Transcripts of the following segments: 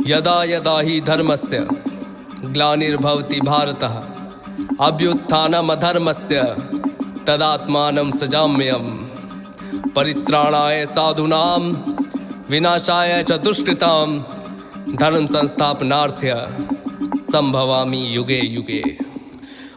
यदा यदा हि धर्मस्य ग्लानिर्भवति भारतः अभ्युत्थानमधर्मस्य तदात्मानं सृजाम्यहम्। परित्राणाय साधूनां विनाशाय च दुष्कृतां धर्म संस्थापनार्थ्य संभवामि युगे युगे।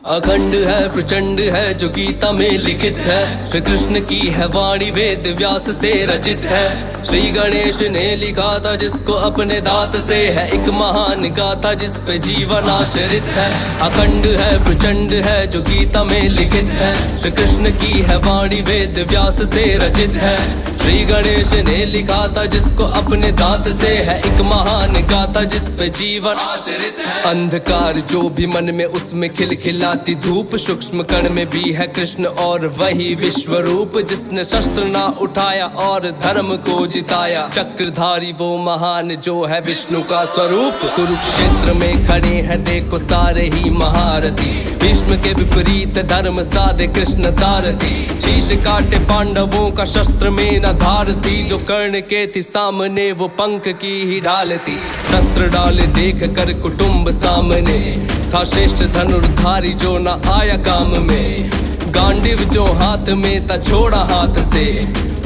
अखंड है प्रचंड है जो गीता में लिखित है, श्री कृष्ण की है वाणी वेद व्यास से रचित है। श्री गणेश ने लिखा था जिसको अपने दांत से है एक महान गाथा जिस पे जीवन आश्रित है। अखंड है प्रचंड है जो गीता में लिखित है, श्री कृष्ण की है वाणी वेद व्यास से रचित है। श्री गणेश ने लिखा था जिसको अपने दांत से है एक महान गाथा जिस पे जीवन आश्रित है। अंधकार जो भी मन में उसमें खिलखिलाती धूप, सूक्ष्म कण में भी है कृष्ण और वही विश्व रूप जिसने शस्त्र ना उठाया और धर्म को जिताया। चक्रधारी वो महान जो है विष्णु का स्वरूप। कुरुक्षेत्र में खड़े हैं देखो सारे ही महारथी, भीष्म के विपरीत धर्म साधे कृष्ण सारथी। शीश काटे पांडवों का शस्त्र में न धार थी, जो कर्ण के थी सामने वो पंख की ही ढाल थी। शस्त्र डाले देख कर कुटुंब सामने था श्रेष्ठ धनुर्धारी जो न आया काम में। गांडीव जो हाथ में था छोड़ा हाथ से,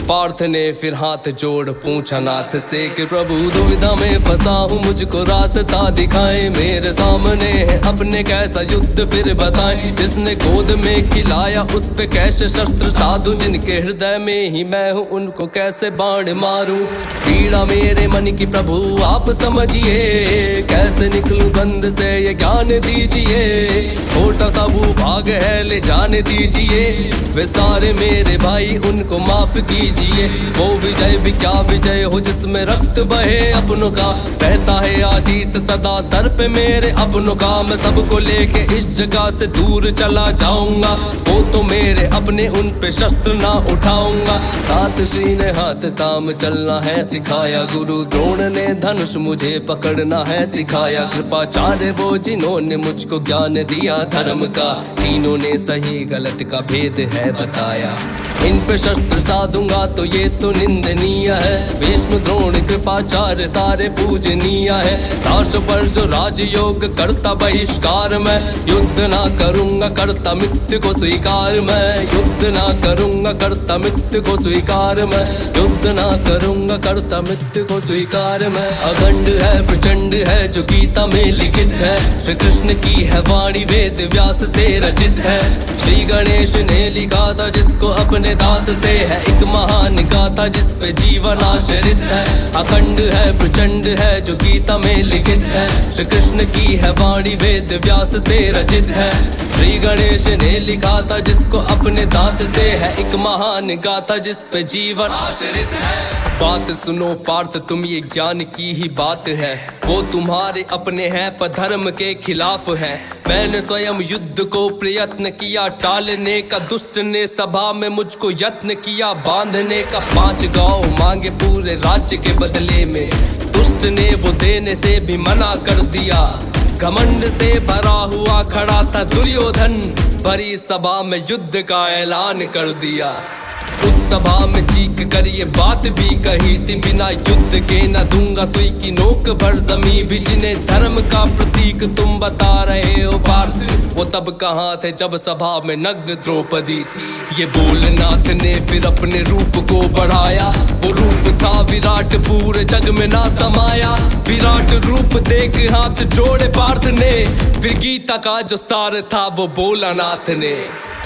पार्थ ने फिर हाथ जोड़ पूछा नाथ से कि प्रभु दुविधा में फंसा हूँ मुझको रास्ता दिखाए। मेरे सामने है अपने कैसा युद्ध फिर बताएं, जिसने गोद में खिलाया उस पे कैसे शस्त्र साधु, जिनके हृदय में ही मैं हूँ उनको कैसे बाण मारूं। पीड़ा मेरे मन की प्रभु आप समझिए, कैसे निकलूं बंद से ये ज्ञान दीजिए। छोटा सा भूभाग है ले जाने दीजिए, वे सारे मेरे भाई उनको माफ कीजिए। वो विजय भी क्या विजय हो जिसमें रक्त बहे अपनों का, रहता है आशीष सदा सर पे मेरे अपनों का। मैं सबको लेके इस जगह से दूर चला जाऊंगा, वो तो मेरे अपने उन पे शस्त्र ना उठाऊंगा। तात श्री ने हाथ ताम चलना है सिखाया, गुरु द्रोण ने धनुष मुझे पकड़ना है सिखाया। कृपाचार्य वो जिन्होंने मुझको ज्ञान दिया धर्म का, तीनों ने सही गलत का भेद है बताया। इन पे शस्त्र साधूंगा तो ये तो निंदनीय है, भीष्म द्रोण कृपाचार्य सारे पूजनीय है। दास पर जो राजयोग करता बहिष्कार, मैं युद्ध ना करूंगा करता मिथ्य को स्वीकार। मैं युद्ध ना करूंगा करता मिथ्य को स्वीकार, मैं युद्ध ना करूंगा करता मिथ्य को स्वीकार। मैं अखंड है प्रचंड है जो गीता में लिखित है, श्री कृष्ण की है वाणी वेद व्यास से रचित है। श्री गणेश ने लिखा था जिसको अपने दांत से है एक महान गाथा जिस पे जीवन आश्रित है। अखंड है प्रचंड है जो गीता में लिखित है, श्री कृष्ण की है वाणी वेद व्यास से रचित है। श्री गणेश ने लिखा था जिसको अपने दांत से है एक महान गाथा जिस पे जीवन आश्रित है। बात सुनो पार्थ तुम ये ज्ञान की ही बात है, वो तुम्हारे अपने हैं पर धर्म के खिलाफ है। मैंने स्वयं युद्ध को प्रयत्न किया टालने का, दुष्ट ने सभा में मुझको यत्न किया बांधने का। 5 गांव मांगे पूरे राज्य के बदले में, दुष्ट ने वो देने से भी मना कर दिया। घमंड से भरा हुआ खड़ा था दुर्योधन, भरी सभा में युद्ध का ऐलान कर दिया। उस सभा में चीख कर ये बात भी कही थी, बिना युद्ध के न दूंगा सुई की नोक भर जमी भी। जिन्हें धर्म का प्रतीक तुम बता रहे हो पार्थ, वो तब कहाँ थे जब सभा में नग्न द्रौपदी थी। ये बोलनाथ ने फिर अपने रूप को बढ़ाया, वो रूप था विराट पूरे जग में ना समाया। विराट रूप देख हाथ जोड़े पार्थ ने, फिर गीता का जो सार था वो बोला नाथ ने।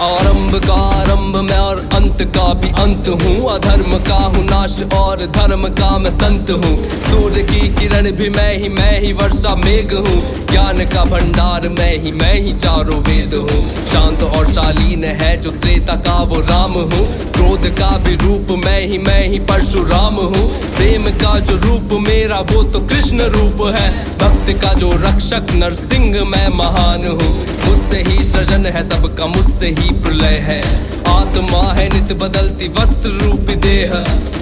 आरंभ का आरंभ मैं और अंत का भी अंत हूँ, अधर्म का हूँ नाश और धर्म का मैं संत हूँ। सूर्य की किरण भी मैं ही वर्षा मेघ हूँ, ज्ञान का भंडार मैं ही चारों वेद हूँ। शांत और शालीन है जो त्रेता का वो राम हूँ, क्रोध का भी रूप मैं ही परशुराम हूँ। प्रेम का जो रूप मेरा वो तो कृष्ण रूप है, भक्त का जो रक्षक नरसिंह मैं महान हूँ। मुझसे ही सृजन है सबका, मुझसे ही प्रलय है। आत्मा है नित बदलती वस्त्र रूपी देह,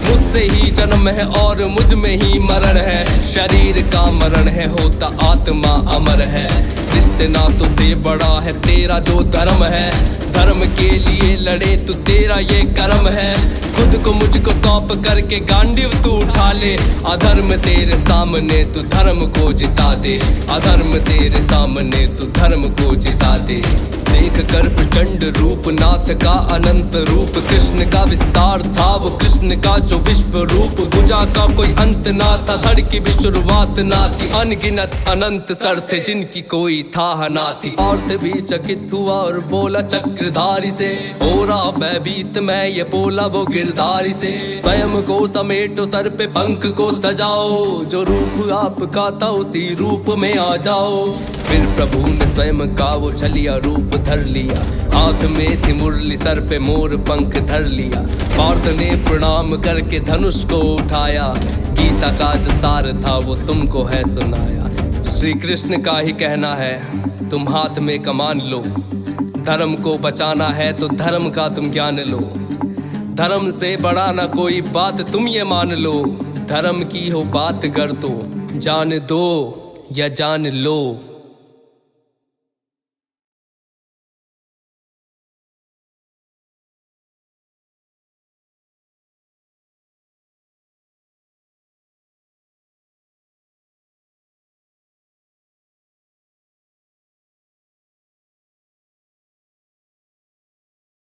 मुझसे ही जन्म है और मुझ में ही मरण है। शरीर का मरण है होता आत्मा अमर है, रिश्ते नातों से बड़ा है तेरा जो धर्म है। धर्म धर्म के लिए लड़े तू, तेरा ये कर्म है। खुद को मुझको सौंप करके गांडीव तू उठा ले। अधर्म तेरे सामने तू धर्म को जिता दे, अधर्म तेरे सामने तू धर्म को जिता दे। देख कर प्रचंड रूप नाथ का अनंत रूप, कृष्ण का विस्तार था वो कृष्ण का जो विश्व रूप। भुजा का कोई अंत ना था, धड़ की भी शुरुआत ना थी। अनगिनत अनंत सर थे जिनकी कोई था ना थी। औरत भी चकित हुआ और बोला चक्रधारी से, हो रहा भयभीत मैं ये बोला वो गिरधारी से। स्वयं को समेटो सर पे पंख को सजाओ, जो रूप आपका था उसी रूप में आ जाओ। फिर प्रभु ने स्वयं का वो छलिया रूप धर लिया, हाथ में थी मुरली सर पे मोर पंख धर लिया। पार्थ ने प्रणाम करके धनुष को उठाया, गीता का जो सार था वो तुमको है सुनाया। श्री कृष्ण का ही कहना है तुम हाथ में कमान लो, धर्म को बचाना है तो धर्म का तुम ज्ञान लो। धर्म से बड़ा ना कोई बात तुम ये मान लो, धर्म की हो बात कर तो जान दो या जान लो।